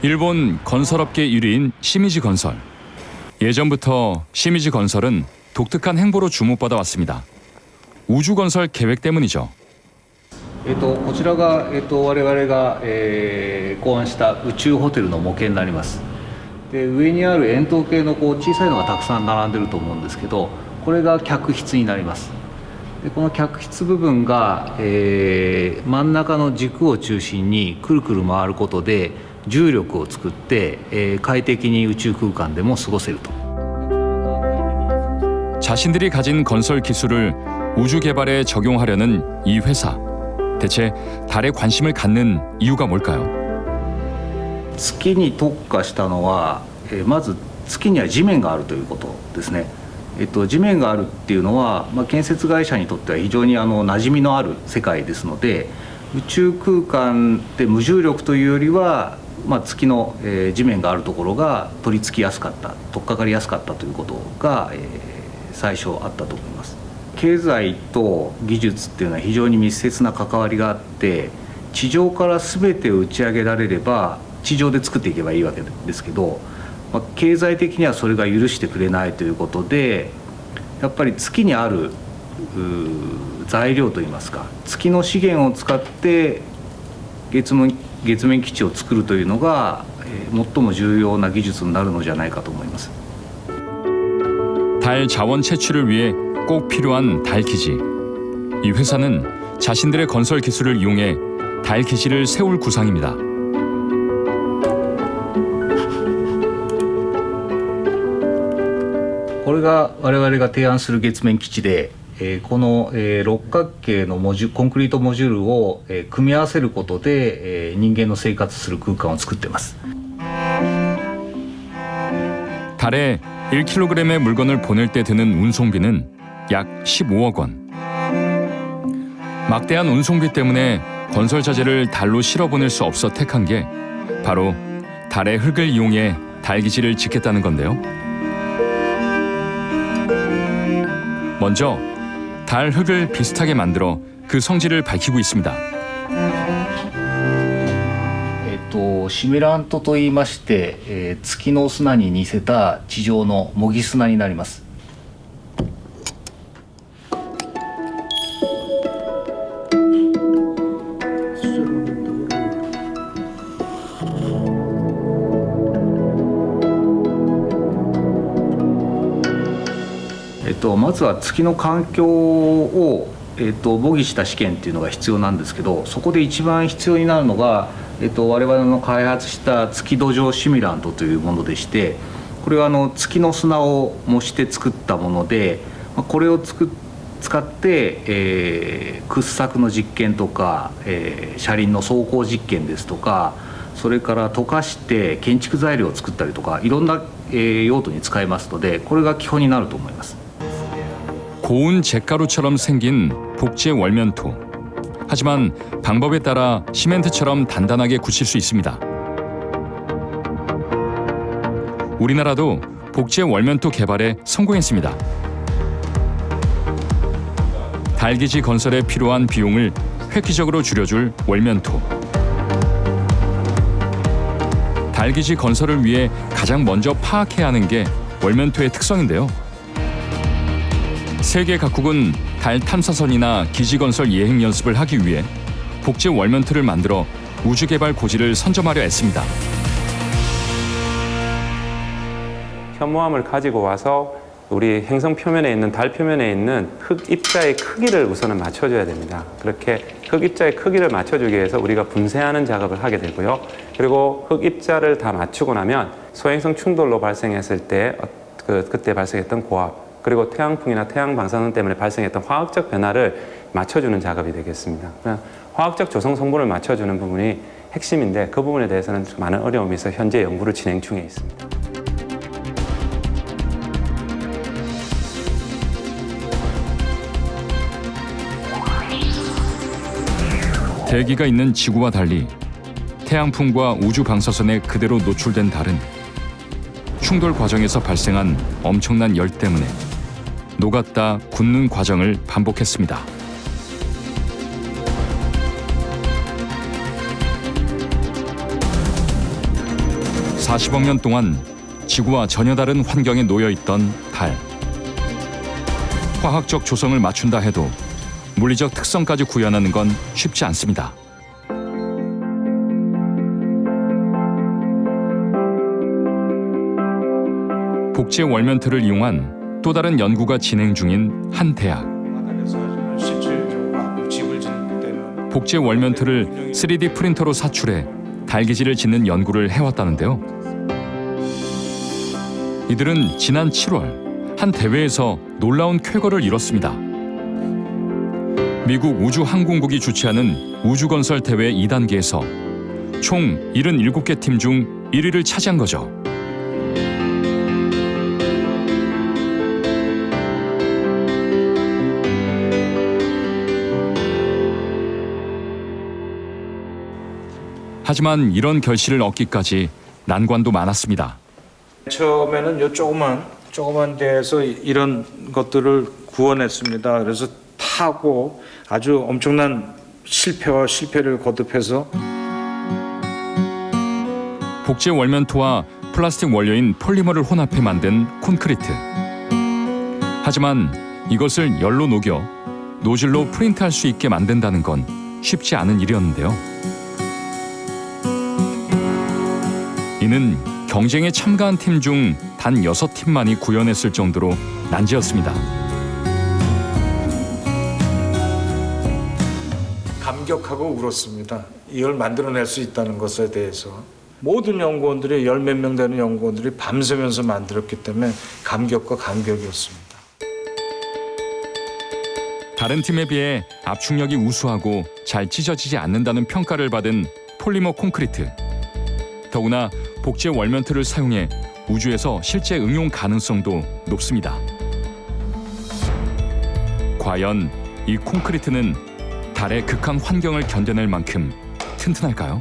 일본 건설업계 1위인 시미즈 건설. 예전부터 시미즈 건설은 독특한 행보로 주목받아 왔습니다. 우주 건설 계획 때문이죠. こちらが、我々が、考案した宇宙ホテルの模型になります。で、上にある円筒形の小さいのがたくさん並んでると思うんですけど、これが客室になります。で、この客室部分が、真ん中の軸を中心にくるくる回ることで重力を作って、快適に宇宙空間でも過ごせると。 자신들이 가진 건설 기술을 우주 개발에 적용하려는 이 회사. 대체 달에 관심을 갖는 이유가 뭘까요? 月に特化したのは、まず月には地面があるということですね。地面があるっていうのは、建設会社にとっては非常に馴染みのある世界ですので、宇宙空間で無重力というよりは、月の、地面があるところが取り付きやすかった、取っかかりやすかったということが、最初あったと思います。経済と技術っていうのは非常に密接な関わりがあって、地上から全てを打ち上げられれば地上で作っていけばいいわけですけど、経済的にはそれが許してくれないということで、やっぱり月にある材料といいますか、月の資源を使って月面基地を作るというのが、最も重要な技術になるのじゃないかと思います。 달 자원 채취를 위해 꼭 필요한 달 기지. 이 회사는 자신들의 건설 기술을 이용해 달 기지를 세울 구상입니다. これが我々が提案する月面基地で、この六角形のコンクリートモジュールを組み合わせることで人間の生活する空間を作っています。 달에 1kg의 물건을 보낼 때 드는 운송비는 약 15억 원. 막대한 운송비 때문에 건설 자재를 달로 실어 보낼 수 없어 택한 게 바로 달의 흙을 이용해 달 기지를 짓겠다는 건데요. 먼저 달 흙을 비슷하게 만들어 그 성질을 밝히고 있습니다. シミュラントといいまして、月の砂に似せた地上の模擬砂になります。まずは月の環境を、模擬した試験っていうのが必要なんですけど、そこで一番必要になるのが、我々の開発した月土壌シミュラントというものでして、これは月の砂を模して作ったもので、これを使って、掘削の実験とか、車輪の走行実験ですとか、それから溶かして建築材料を作ったりとか、いろんな、用途に使えますので、これが基本になると思います。 고운 잿가루처럼 생긴 복제 월면토. 하지만 방법에 따라 시멘트처럼 단단하게 굳힐 수 있습니다. 우리나라도 복제 월면토 개발에 성공했습니다. 달기지 건설에 필요한 비용을 획기적으로 줄여줄 월면토. 달기지 건설을 위해 가장 먼저 파악해야 하는 게 월면토의 특성인데요. 세계 각국은 달 탐사선이나 기지 건설 예행 연습을 하기 위해 복제 월면토를 만들어 우주 개발 고지를 선점하려 애씁니다. 현무암을 가지고 와서 우리 행성 표면에 있는 달 표면에 있는 흙 입자의 크기를 우선은 맞춰줘야 됩니다. 그렇게 흙 입자의 크기를 맞춰주기 위해서 우리가 분쇄하는 작업을 하게 되고요. 그리고 흙 입자를 다 맞추고 나면 소행성 충돌로 발생했을 때 그때 발생했던 고압, 그리고 태양풍이나 태양 방사능 때문에 발생했던 화학적 변화를 맞춰주는 작업이 되겠습니다. 화학적 조성 성분을 맞춰주는 부분이 핵심인데 그 부분에 대해서는 많은 어려움이 있어 현재 연구를 진행 중에 있습니다. 대기가 있는 지구와 달리 태양풍과 우주 방사선에 그대로 노출된 달은 충돌 과정에서 발생한 엄청난 열 때문에 녹았다 굳는 과정을 반복했습니다. 40억 년 동안 지구와 전혀 다른 환경에 놓여 있던 달. 화학적 조성을 맞춘다 해도 물리적 특성까지 구현하는 건 쉽지 않습니다. 복제 월면틀을 이용한 또 다른 연구가 진행 중인 한 대학. 복제 월면틀을 3D 프린터로 사출해 달기지를 짓는 연구를 해왔다는데요. 이들은 지난 7월 한 대회에서 놀라운 쾌거를 이뤘습니다. 미국 우주항공국이 주최하는 우주건설 대회 2단계에서 총 77개 팀 중 1위를 차지한 거죠. 하지만 이런 결실을 얻기까지 난관도 많았습니다. 처음에는 요 조그만 데에서 이런 것들을 구워냈습니다. 그래서 타고 아주 엄청난 실패를 거듭해서 복제 월면토와 플라스틱 원료인 폴리머를 혼합해 만든 콘크리트. 하지만 이것을 열로 녹여 노즐로 프린트할 수 있게 만든다는 건 쉽지 않은 일이었는데요. 이는 경쟁에 참가한 팀 중 단 6팀만이 구현했을 정도로 난제였습니다. 감격하고 울었습니다. 이걸 만들어낼 수 있다는 것에 대해서 모든 연구원들이 10몇 명 되는 연구원들이 밤새면서 만들었기 때문에 감격과 감격이었습니다. 다른 팀에 비해 압축력이 우수하고 잘 찢어지지 않는다는 평가를 받은 폴리머 콘크리트. 더구나 복제 월면틀을 사용해 우주에서 실제 응용 가능성도 높습니다. 과연 이 콘크리트는 달의 극한 환경을 견뎌낼 만큼 튼튼할까요?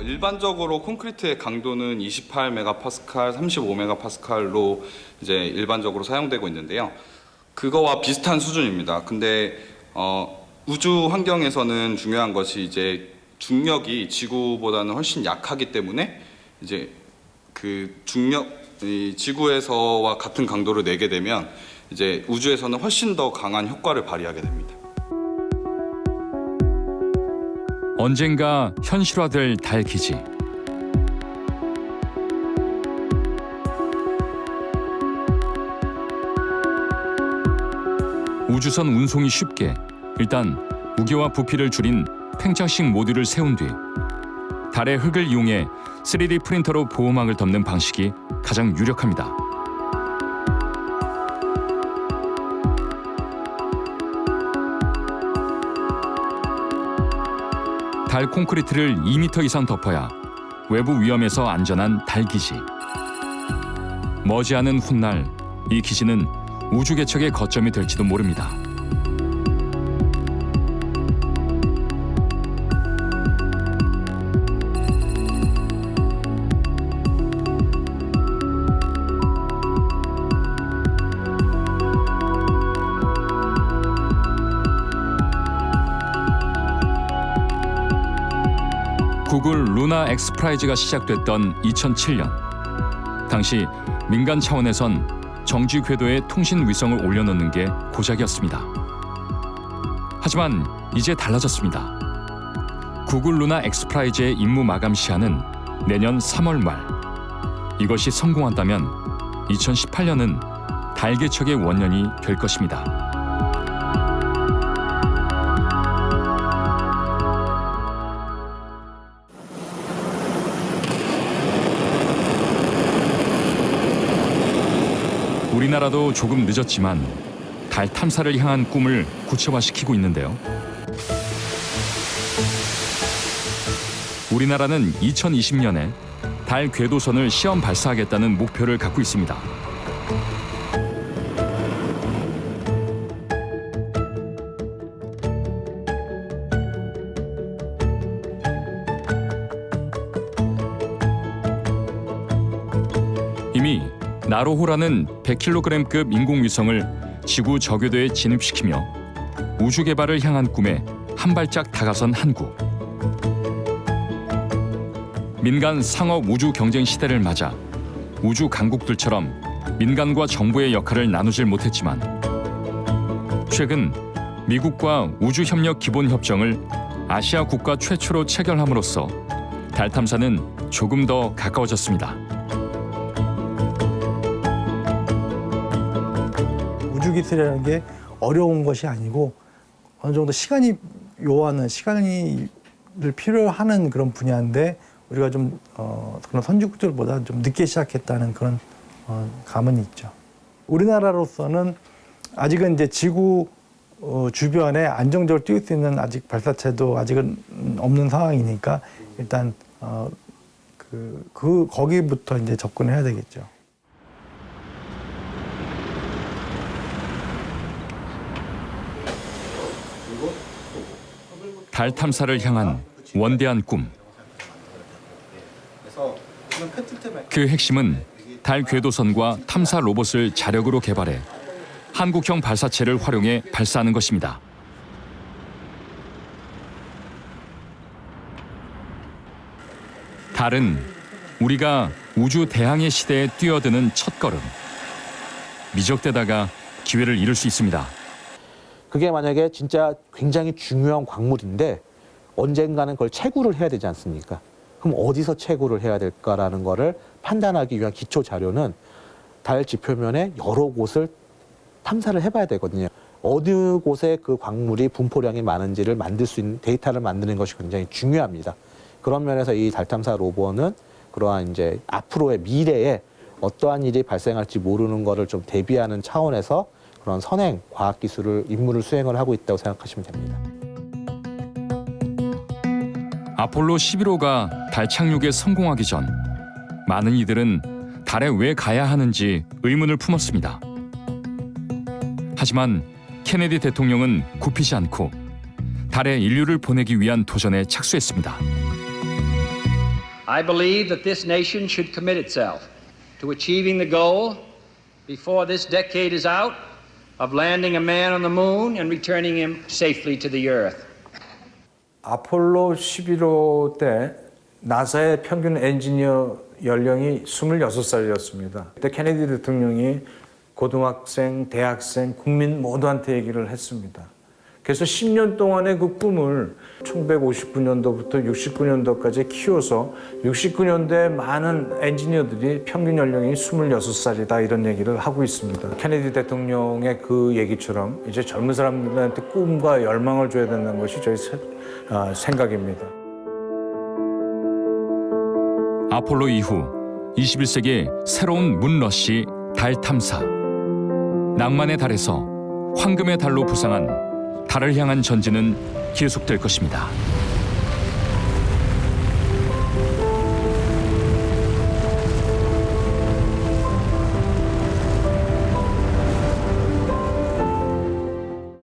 일반적으로 콘크리트의 강도는 28메가파스칼, 35메가파스칼로 이제 일반적으로 사용되고 있는데요. 그거와 비슷한 수준입니다. 근데 우주 환경에서는 중요한 것이 이제 중력이 지구보다는 훨씬 약하기 때문에 이제 그 중력 지구에서와 같은 강도를 내게 되면 이제 우주에서는 훨씬 더 강한 효과를 발휘하게 됩니다. 언젠가 현실화될 달 기지. 우주선 운송이 쉽게 일단 무게와 부피를 줄인 팽창식 모듈을 세운 뒤 달의 흙을 이용해 3D 프린터로 보호막을 덮는 방식이 가장 유력합니다. 달 콘크리트를 2m 이상 덮어야 외부 위험에서 안전한 달 기지. 머지않은 훗날 이 기지는 우주 개척의 거점이 될지도 모릅니다. 구글 루나 엑스프라이즈가 시작됐던 2007년. 당시 민간 차원에선 정지 궤도에 통신 위성을 올려놓는 게 고작이었습니다. 하지만 이제 달라졌습니다. 구글 루나 엑스프라이즈의 임무 마감 시한은 내년 3월 말. 이것이 성공한다면 2018년은 달 개척의 원년이 될 것입니다. 우리나라도 조금 늦었지만 달 탐사를 향한 꿈을 구체화시키고 있는데요. 우리나라는 2020년에 달 궤도선을 시험 발사하겠다는 목표를 갖고 있습니다. 이미 나로호라는 100kg급 인공위성을 지구 저궤도에 진입시키며 우주 개발을 향한 꿈에 한 발짝 다가선 한국. 민간 상업 우주 경쟁 시대를 맞아 우주 강국들처럼 민간과 정부의 역할을 나누질 못했지만 최근 미국과 우주 협력 기본 협정을 아시아 국가 최초로 체결함으로써 달 탐사는 조금 더 가까워졌습니다. 우주 기술이라는 게 어려운 것이 아니고 어느 정도 시간이 요하는 시간을 필요하는 그런 분야인데 우리가 좀 그런 선진국들보다 좀 늦게 시작했다는 그런 감은 있죠. 우리나라로서는 아직은 이제 지구 주변에 안정적으로 띄울 수 있는 아직 발사체도 아직은 없는 상황이니까 일단 거기부터 이제 접근해야 되겠죠. 달 탐사를 향한 원대한 꿈. 그 핵심은 달 궤도선과 탐사 로봇을 자력으로 개발해 한국형 발사체를 활용해 발사하는 것입니다. 달은 우리가 우주 대항해 시대에 뛰어드는 첫걸음. 미적대다가 기회를 잃을 수 있습니다. 그게 만약에 진짜 굉장히 중요한 광물인데 언젠가는 그걸 채굴을 해야 되지 않습니까? 그럼 어디서 채굴을 해야 될까라는 거를 판단하기 위한 기초 자료는 달 지표면에 여러 곳을 탐사를 해봐야 되거든요. 어느 곳에 그 광물이 분포량이 많은지를 만들 수 있는 데이터를 만드는 것이 굉장히 중요합니다. 그런 면에서 이 달 탐사 로봇은 그러한 이제 앞으로의 미래에 어떠한 일이 발생할지 모르는 거를 좀 대비하는 차원에서 그런 선행 과학 기술을 임무를 수행을 하고 있다고 생각하시면 됩니다. 아폴로 11호가 달 착륙에 성공하기 전 많은 이들은 달에 왜 가야 하는지 의문을 품었습니다. 하지만 케네디 대통령은 굽히지 않고 달에 인류를 보내기 위한 도전에 착수했습니다. I believe that this nation should commit itself to achieving the goal before this decade is out of landing a man on the moon and returning him safely to the earth. 아폴로 11호 때 나사의 평균 엔지니어 연령이 26살이었습니다. 그때 케네디 대통령이 고등학생, 대학생, 국민 모두한테 얘기를 했습니다. 그래서 10년 동안의 그 꿈을 1959년도부터 69년도까지 키워서 69년도에 많은 엔지니어들이 평균 연령이 26살이다 이런 얘기를 하고 있습니다. 케네디 대통령의 그 얘기처럼 이제 젊은 사람들한테 꿈과 열망을 줘야 된다는 것이 저희 생각입니다. 아폴로 이후 21세기 새로운 문러시 달 탐사. 낭만의 달에서 황금의 달로 부상한 달을 향한 전진은 계속될 것입니다.